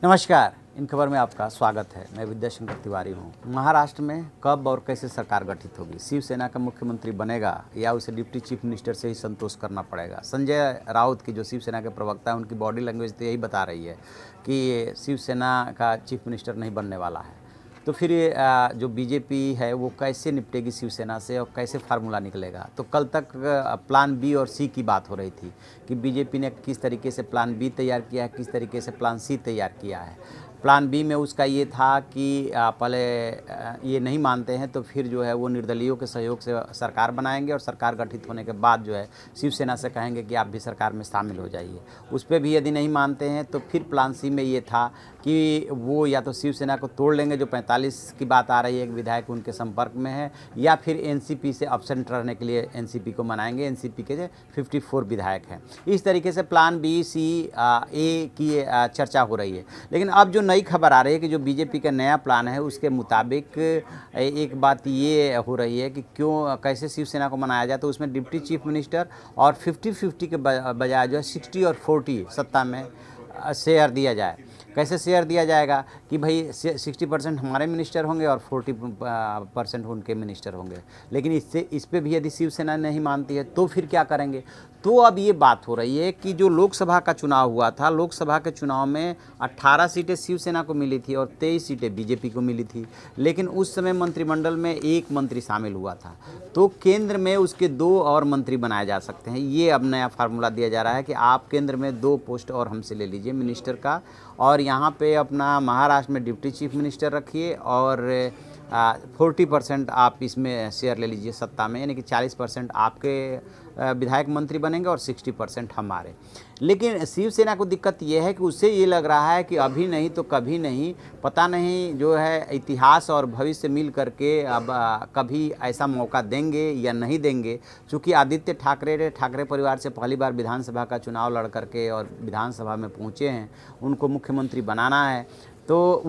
नमस्कार। इन खबर में आपका स्वागत है। मैं विद्याशंकर तिवारी हूँ। महाराष्ट्र में कब और कैसे सरकार गठित होगी? शिवसेना का मुख्यमंत्री बनेगा या उसे डिप्टी चीफ मिनिस्टर से ही संतोष करना पड़ेगा? संजय राउत की जो शिवसेना के प्रवक्ता है, उनकी बॉडी लैंग्वेज तो यही बता रही है कि शिवसेना का चीफ मिनिस्टर नहीं बनने वाला है। तो फिर जो बीजेपी है वो कैसे निपटेगी शिवसेना से और कैसे फार्मूला निकलेगा? तो कल तक प्लान बी और सी की बात हो रही थी कि बीजेपी ने किस तरीके से प्लान बी तैयार किया है, किस तरीके से प्लान सी तैयार किया है। प्लान बी में उसका ये था कि पहले ये नहीं मानते हैं तो फिर जो है वो निर्दलीयों के सहयोग से सरकार बनाएंगे और सरकार गठित होने के बाद जो है शिवसेना से कहेंगे कि आप भी सरकार में शामिल हो जाइए। उस पर भी यदि नहीं मानते हैं तो फिर प्लान सी में ये था कि वो या तो शिवसेना को तोड़ लेंगे, जो 45 की बात आ रही है, एक विधायक उनके संपर्क में है, या फिर एनसीपी से एब्सेंट रहने के लिए एनसीपी को मनाएंगे। एनसीपी के जो 54 विधायक हैं। इस तरीके से प्लान बी, सी, ए की चर्चा हो रही है। लेकिन अब जो नई खबर आ रही है कि जो बीजेपी का नया प्लान है उसके मुताबिक एक बात ये हो रही है कि कैसे शिवसेना को मनाया जाए, तो उसमें डिप्टी चीफ मिनिस्टर और 50-50 के बजाय जो है 60 और 40 सत्ता में शेयर दिया जाए। कैसे शेयर दिया जाएगा कि भाई 60% हमारे मिनिस्टर होंगे और 40% उनके मिनिस्टर होंगे। लेकिन इस पे भी यदि शिवसेना नहीं मानती है तो फिर क्या करेंगे? तो अब ये बात हो रही है कि जो लोकसभा का चुनाव हुआ था, लोकसभा के चुनाव में 18 सीटें शिवसेना को मिली थी और 23 सीटें बीजेपी को मिली थी। लेकिन उस समय मंत्रिमंडल में एक मंत्री शामिल हुआ था, तो केंद्र में उसके 2 और मंत्री बनाए जा सकते हैं। ये अब नया फार्मूला दिया जा रहा है कि आप केंद्र में 2 पोस्ट और हमसे ले लीजिए मिनिस्टर का, और यहाँ पे अपना महाराष्ट्र में डिप्टी चीफ मिनिस्टर रखिए और 40% आप इसमें शेयर ले लीजिए सत्ता में, यानी कि 40% आपके विधायक मंत्री बनेंगे और 60% हमारे। लेकिन शिवसेना को दिक्कत ये है कि उससे ये लग रहा है कि अभी नहीं तो कभी नहीं, पता नहीं जो है इतिहास और भविष्य मिल करके अब कभी ऐसा मौका देंगे या नहीं देंगे। चूँकि आदित्य ठाकरे परिवार से पहली बार विधानसभा का चुनाव लड़ करके और विधानसभा में पहुँचे हैं, उनको मुख्यमंत्री बनाना है, तो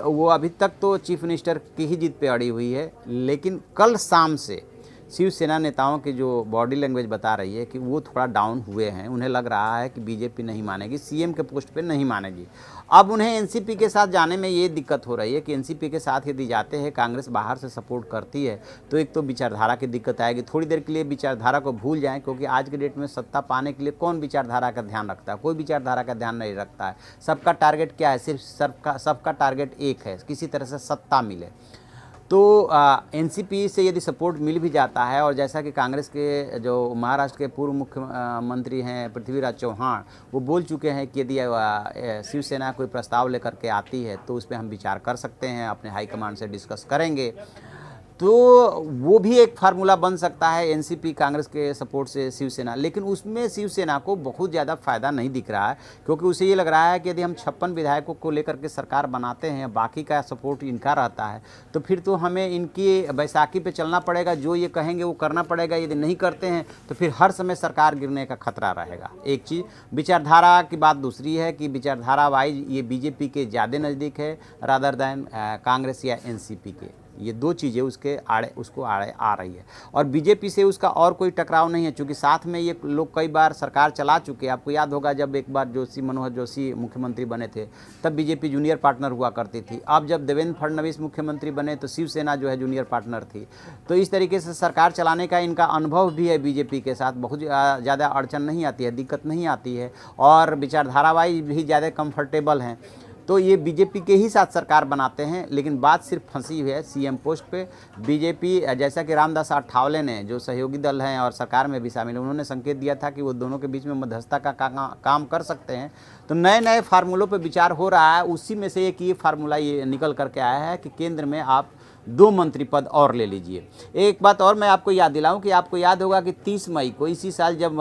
वो अभी तक तो चीफ मिनिस्टर की ही जिद पे अड़ी हुई है। लेकिन कल शाम से शिवसेना नेताओं की जो बॉडी लैंग्वेज बता रही है कि वो थोड़ा डाउन हुए हैं। उन्हें लग रहा है कि बीजेपी नहीं मानेगी, सीएम के पोस्ट पे नहीं मानेगी। अब उन्हें एनसीपी के साथ जाने में ये दिक्कत हो रही है कि एनसीपी के साथ यदि जाते हैं, कांग्रेस बाहर से सपोर्ट करती है, तो एक तो विचारधारा की दिक्कत आएगी। थोड़ी देर के लिए विचारधारा को भूल जाएं, क्योंकि आज के डेट में सत्ता पाने के लिए कौन विचारधारा का ध्यान रखता है? कोई विचारधारा का ध्यान नहीं रखता है। सबका टारगेट क्या है? सिर्फ सबका टारगेट एक है, किसी तरह से सत्ता मिले। तो एनसीपी से यदि सपोर्ट मिल भी जाता है, और जैसा कि कांग्रेस के जो महाराष्ट्र के पूर्व मुख्यमंत्री हैं पृथ्वीराज चौहान, वो बोल चुके हैं कि यदि शिवसेना कोई प्रस्ताव लेकर के आती है तो उस पर हम विचार कर सकते हैं, अपने हाईकमांड से डिस्कस करेंगे। तो वो भी एक फार्मूला बन सकता है एनसीपी कांग्रेस के सपोर्ट से शिवसेना। लेकिन उसमें शिवसेना को बहुत ज़्यादा फायदा नहीं दिख रहा है, क्योंकि उसे ये लग रहा है कि यदि हम 56 विधायकों को लेकर के सरकार बनाते हैं, बाकी का सपोर्ट इनका रहता है, तो फिर तो हमें इनकी बैसाखी पे चलना पड़ेगा, जो ये कहेंगे वो करना पड़ेगा। यदि नहीं करते हैं तो फिर हर समय सरकार गिरने का खतरा रहेगा। एक चीज़ विचारधारा की बात दूसरी है कि विचारधारा वाइज ये बीजेपी के ज़्यादा नज़दीक है रादर दैन कांग्रेस या एनसीपी के। ये 2 चीज़ें उसको आड़े आ रही है, और बीजेपी से उसका और कोई टकराव नहीं है, क्योंकि साथ में ये लोग कई बार सरकार चला चुके हैं। आपको याद होगा जब एक बार मनोहर जोशी मुख्यमंत्री बने थे, तब बीजेपी जूनियर पार्टनर हुआ करती थी। अब जब देवेंद्र फडणवीस मुख्यमंत्री बने तो शिवसेना जो है जूनियर पार्टनर थी। तो इस तरीके से सरकार चलाने का इनका अनुभव भी है बीजेपी के साथ। बहुत ज़्यादा अड़चन नहीं आती है, दिक्कत नहीं आती है, और विचारधारा वाइज भी ज़्यादा कंफर्टेबल हैं। तो ये बीजेपी के ही साथ सरकार बनाते हैं। लेकिन बात सिर्फ फंसी हुई है सीएम पोस्ट पे। बीजेपी, जैसा कि रामदास अठावले ने, जो सहयोगी दल हैं और सरकार में भी शामिल हैं, उन्होंने संकेत दिया था कि वो दोनों के बीच में मध्यस्थता का काम कर सकते हैं। तो नए नए फार्मूलों पे विचार हो रहा है। उसी में से एक ये फार्मूला ये निकल करके आया है कि केंद्र में आप 2 मंत्री पद और ले लीजिए। एक बात और मैं आपको याद दिलाऊं कि आपको याद होगा कि 30 मई को इसी साल जब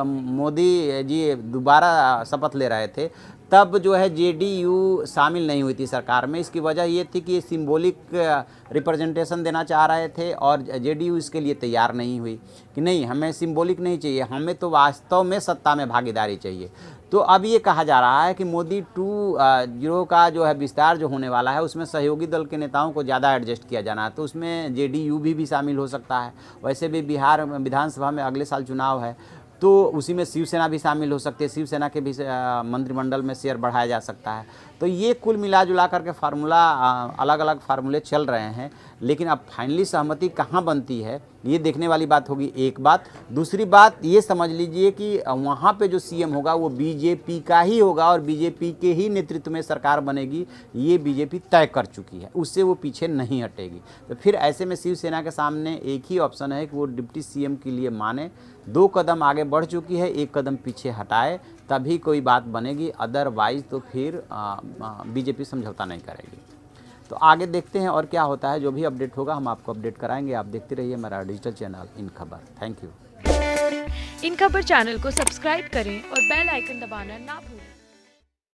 मोदी जी दोबारा शपथ ले रहे थे, तब जो है जेडीयू शामिल नहीं हुई थी सरकार में। इसकी वजह ये थी कि ये सिंबॉलिक रिप्रेजेंटेशन देना चाह रहे थे, और जेडीयू इसके लिए तैयार नहीं हुई कि नहीं, हमें सिंबॉलिक नहीं चाहिए, हमें तो वास्तव में सत्ता में भागीदारी चाहिए। तो अब ये कहा जा रहा है कि मोदी 2.0 का जो है विस्तार जो होने वाला है, उसमें सहयोगी दल के नेताओं को ज़्यादा एडजस्ट किया जाना है, तो उसमें जेडीयू भी शामिल हो सकता है। वैसे भी बिहार विधानसभा में अगले साल चुनाव है, तो उसी में शिवसेना भी शामिल हो सकती है, शिवसेना के भी मंत्रिमंडल में शेयर बढ़ाया जा सकता है। तो ये कुल मिला जुला करके फार्मूला अलग अलग फार्मूले चल रहे हैं, लेकिन अब फाइनली सहमति कहाँ बनती है ये देखने वाली बात होगी। एक बात, दूसरी बात ये समझ लीजिए कि वहाँ पे जो सीएम होगा वो बीजेपी का ही होगा और बीजेपी के ही नेतृत्व में सरकार बनेगी, ये बीजेपी तय कर चुकी है, उससे वो पीछे नहीं हटेगी। तो फिर ऐसे में शिवसेना के सामने एक ही ऑप्शन है कि वो डिप्टी सीएम के लिए माने, 2 कदम आगे बढ़ चुकी है, 1 कदम पीछे हटाए तभी कोई बात बनेगी, अदरवाइज तो फिर बीजेपी समझौता नहीं करेगी। तो आगे देखते हैं और क्या होता है, जो भी अपडेट होगा हम आपको अपडेट कराएंगे। आप देखते रहिए हमारा डिजिटल चैनल इन खबर। Thank you. इन खबर चैनल को सब्सक्राइब करें और बेल आइकन दबाना ना भूलें।